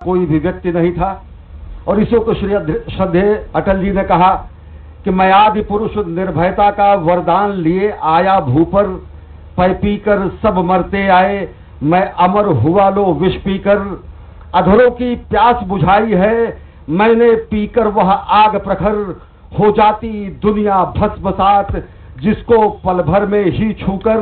कोई भी व्यक्ति नहीं था। और इसी को श्रद्धेय अटल जी ने कहा कि मैं आदि पुरुष निर्भयता का वरदान लिए आया भू पर, पै पीकर सब मरते आए, मैं अमर हुआ लो विष पीकर, अधरों की प्यास बुझाई है मैंने पीकर वह आग प्रखर, हो जाती दुनिया भस्मसात जिसको पल भर में ही छूकर,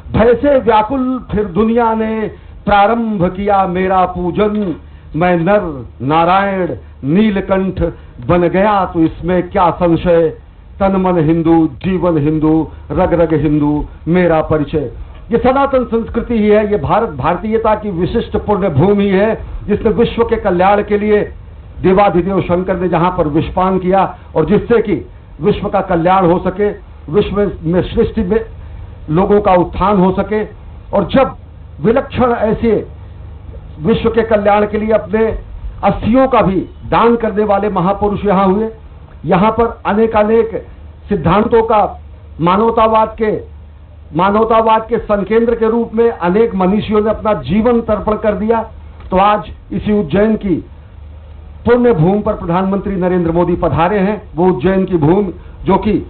भय से व्याकुल फिर दुनिया ने प्रारंभ किया मेरा पूजन, मैं नर नारायण नीलकंठ बन गया तो इसमें क्या संशय, तन मन हिंदू जीवन हिंदू रग रग हिंदू मेरा परिचय। ये सनातन संस्कृति ही है, ये भारतीयता की विशिष्ट पुण्य भूमि है, जिसने विश्व के कल्याण के लिए देवाधिदेव शंकर ने जहां पर विषपान किया और जिससे कि विश्व का कल्याण हो सके, विश्व में सृष्टि में लोगों का उत्थान हो सके। और जब विलक्षण ऐसे विश्व के कल्याण के लिए अपने अस्थियों का भी दान करने वाले महापुरुष यहाँ हुए, यहाँ पर अनेकानेक सिद्धांतों का मानवतावाद के संकेंद्र के रूप में अनेक मनीषियों ने अपना जीवन तर्पण कर दिया। तो आज इसी उज्जैन की पुण्य भूमि पर प्रधानमंत्री नरेंद्र मोदी पधारे हैं। वो उज्जैन की भूमि जो कि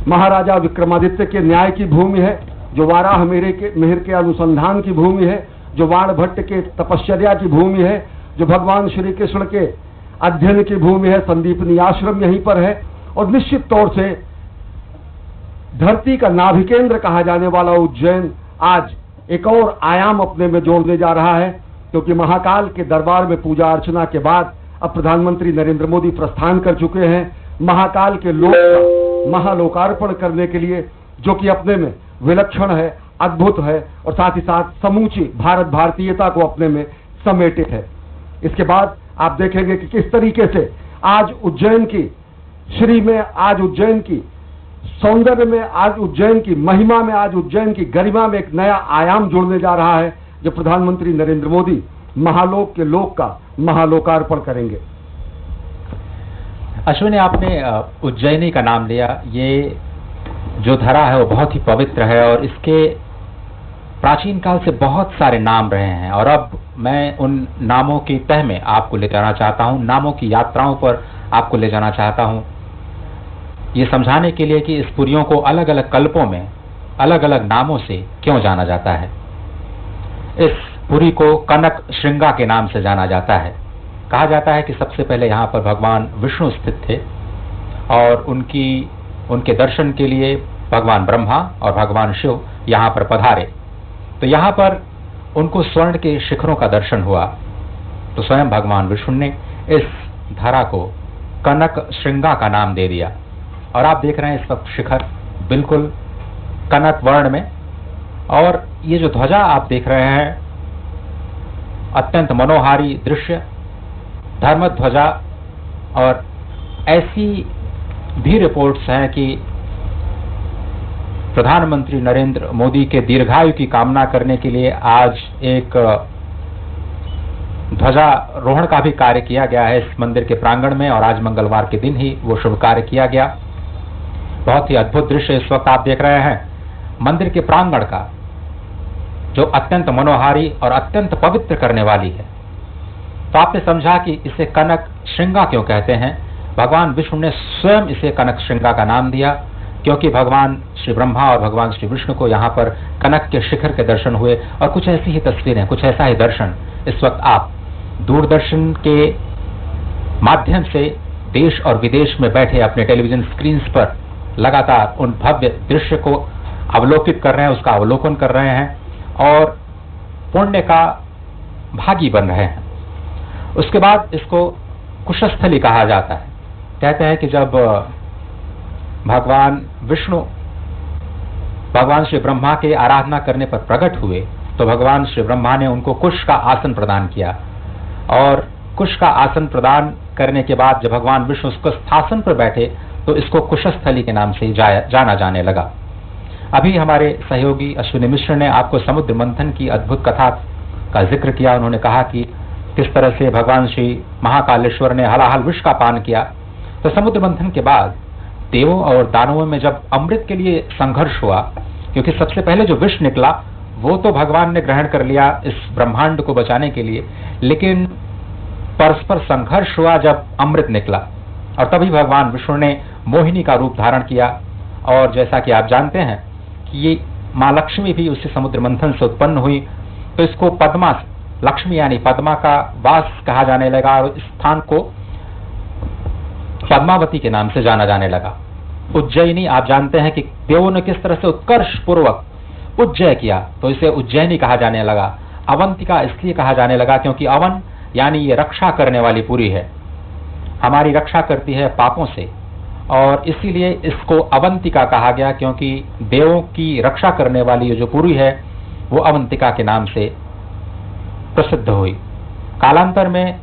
महाराजा विक्रमादित्य के न्याय की भूमि है, जो वाराह मेहर के अनुसंधान की भूमि है, जो वाण भट्ट के तपश्चर्या की भूमि है, जो भगवान श्री कृष्ण के अध्ययन की भूमि है, संदीपनी आश्रम यहीं पर है। और निश्चित तौर से धरती का नाभिकेंद्र कहा जाने वाला उज्जैन आज एक और आयाम अपने में जोड़ने जा रहा है, क्योंकि महाकाल के दरबार में पूजा अर्चना के बाद अब प्रधानमंत्री नरेंद्र मोदी प्रस्थान कर चुके हैं महाकाल के लोक का महालोकार्पण करने के लिए, जो कि अपने में विलक्षण है, अद्भुत है और साथ ही साथ समूची भारतीयता को अपने में समेटित है। इसके बाद आप देखेंगे कि किस तरीके से आज उज्जैन की श्री में, आज उज्जैन की सौंदर्य में, आज उज्जैन की महिमा में, आज उज्जैन की गरिमा में एक नया आयाम जुड़ने जा रहा है, जो प्रधानमंत्री नरेंद्र मोदी महालोक के लोक का महालोकार्पण करेंगे। अश्विनी, आपने उज्जैनी का नाम लिया। ये जो धरा है वो बहुत ही पवित्र है और इसके प्राचीन काल से बहुत सारे नाम रहे हैं। और अब मैं उन नामों की तह में आपको ले जाना चाहता हूं, नामों की यात्राओं पर आपको ले जाना चाहता हूं, ये समझाने के लिए कि इस पुरियों को अलग अलग कल्पों में अलग अलग नामों से क्यों जाना जाता है। इस पुरी को कनक श्रृंगा के नाम से जाना जाता है। कहा जाता है कि सबसे पहले यहाँ पर भगवान विष्णु स्थित थे और उनके दर्शन के लिए भगवान ब्रह्मा और भगवान शिव यहाँ पर पधारे। तो यहाँ पर उनको स्वर्ण के शिखरों का दर्शन हुआ, तो स्वयं भगवान विष्णु ने इस धरा को कनक श्रृंगा का नाम दे दिया। और आप देख रहे हैं इस वक्त शिखर बिल्कुल कनक वर्ण में, और ये जो ध्वजा आप देख रहे हैं अत्यंत मनोहारी दृश्य, धर्म ध्वजा। और ऐसी भी रिपोर्ट्स हैं कि प्रधानमंत्री नरेंद्र मोदी के दीर्घायु की कामना करने के लिए आज एक ध्वजारोहण का भी कार्य किया गया है इस मंदिर के प्रांगण में, और आज मंगलवार के दिन ही वो शुभ कार्य किया गया। बहुत ही अद्भुत दृश्य इस वक्त आप देख रहे हैं मंदिर के प्रांगण का, जो अत्यंत मनोहारी और अत्यंत पवित्र करने वाली है। तो आपने समझा कि इसे कनक श्रृंगा क्यों कहते हैं। भगवान विष्णु ने स्वयं इसे कनक श्रृंगा का नाम दिया, क्योंकि भगवान श्री ब्रह्मा और भगवान श्री विष्णु को यहाँ पर कनक के शिखर के दर्शन हुए। और कुछ ऐसी ही तस्वीरें, कुछ ऐसा ही दर्शन इस वक्त आप दूरदर्शन के माध्यम से देश और विदेश में बैठे अपने टेलीविजन स्क्रीन पर लगातार उन भव्य दृश्य को अवलोकित कर रहे हैं, उसका अवलोकन कर रहे हैं और पुण्य का भागी बन रहे हैं। उसके बाद इसको कुशस्थली कहा जाता है। कहते हैं कि जब भगवान विष्णु भगवान श्री ब्रह्मा के आराधना करने पर प्रकट हुए, तो भगवान श्री ब्रह्मा ने उनको कुश का आसन प्रदान किया, और कुश का आसन प्रदान करने के बाद जब भगवान विष्णु उसको स्थासन पर बैठे तो इसको कुशस्थली के नाम से जाना जाने लगा। अभी हमारे सहयोगी अश्विनी मिश्र ने आपको समुद्र मंथन की अद्भुत कथा का जिक्र किया। उन्होंने कहा कि किस तरह से भगवान श्री महाकालेश्वर ने हलाहल विष का पान किया। तो समुद्र मंथन के बाद देवों और दानवों में जब अमृत के लिए संघर्ष हुआ, क्योंकि सबसे पहले जो विष निकला वो तो भगवान ने ग्रहण कर लिया इस ब्रह्मांड को बचाने के लिए, लेकिन परस्पर संघर्ष हुआ जब अमृत निकला, और तभी भगवान विष्णु ने मोहिनी का रूप धारण किया। और जैसा कि आप जानते हैं कि ये माँ लक्ष्मी भी उसी समुद्र मंथन से उत्पन्न हुई, तो इसको पद्मा लक्ष्मी यानी पद्मा का वास कहा जाने लगा, और इस स्थान को पद्मावती के नाम से जाना जाने लगा। उज्जैनी, आप जानते हैं कि देवों ने किस तरह से उत्कर्ष पूर्वक उज्जय किया, तो इसे उज्जैनी कहा जाने लगा। अवंतिका इसलिए कहा जाने लगा क्योंकि अवन यानी ये रक्षा करने वाली पुरी है, हमारी रक्षा करती है पापों से, और इसीलिए इसको अवंतिका कहा गया, क्योंकि देवों की रक्षा करने वाली ये जो पुरी है वो अवंतिका के नाम से प्रसिद्ध हुई। कालांतर में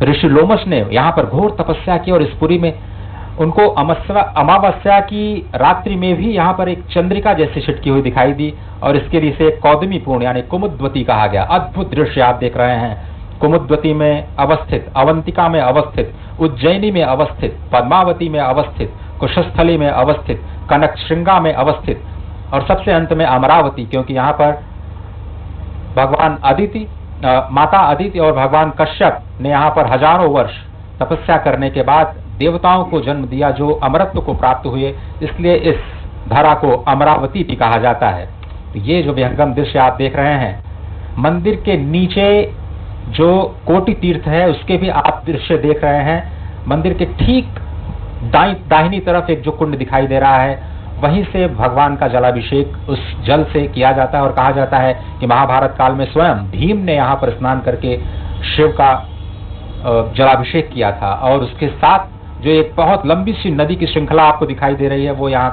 ऋषि लोमश ने यहाँ पर घोर तपस्या की, और इस पुरी में उनको अमावस्या की रात्रि में भी यहाँ पर एक चंद्रिका जैसी छिटकी हुई दिखाई दी, और इसके लिए इसे कौदमी पूर्ण यानी कुमुद्वती कहा गया। अद्भुत दृश्य आप देख रहे हैं, कुमुद्वती में अवस्थित, अवंतिका में अवस्थित, उज्जैनी में अवस्थित, पद्मावती में अवस्थित, कुशस्थली में अवस्थित, कनक श्रृंगा में अवस्थित, और सबसे अंत में अमरावती, क्योंकि यहाँ पर भगवान अदिति, माता अदिति और भगवान कश्यप ने यहाँ पर हजारों वर्ष तपस्या करने के बाद देवताओं को जन्म दिया जो अमरत्व को प्राप्त हुए, इसलिए इस धरा को अमरावती भी कहा जाता है। तो ये जो विहंगम दृश्य आप देख रहे हैं, मंदिर के नीचे जो कोटि तीर्थ है उसके भी आप दृश्य देख रहे हैं। मंदिर के ठीक दाहिनी तरफ एक जो कुंड दिखाई दे रहा है, वहीं से भगवान का जलाभिषेक उस जल से किया जाता है, और कहा जाता है कि महाभारत काल में स्वयं भीम ने यहाँ पर स्नान करके शिव का जलाभिषेक किया था। और उसके साथ जो एक बहुत लंबी सी नदी की श्रृंखला आपको दिखाई दे रही है वो यहाँ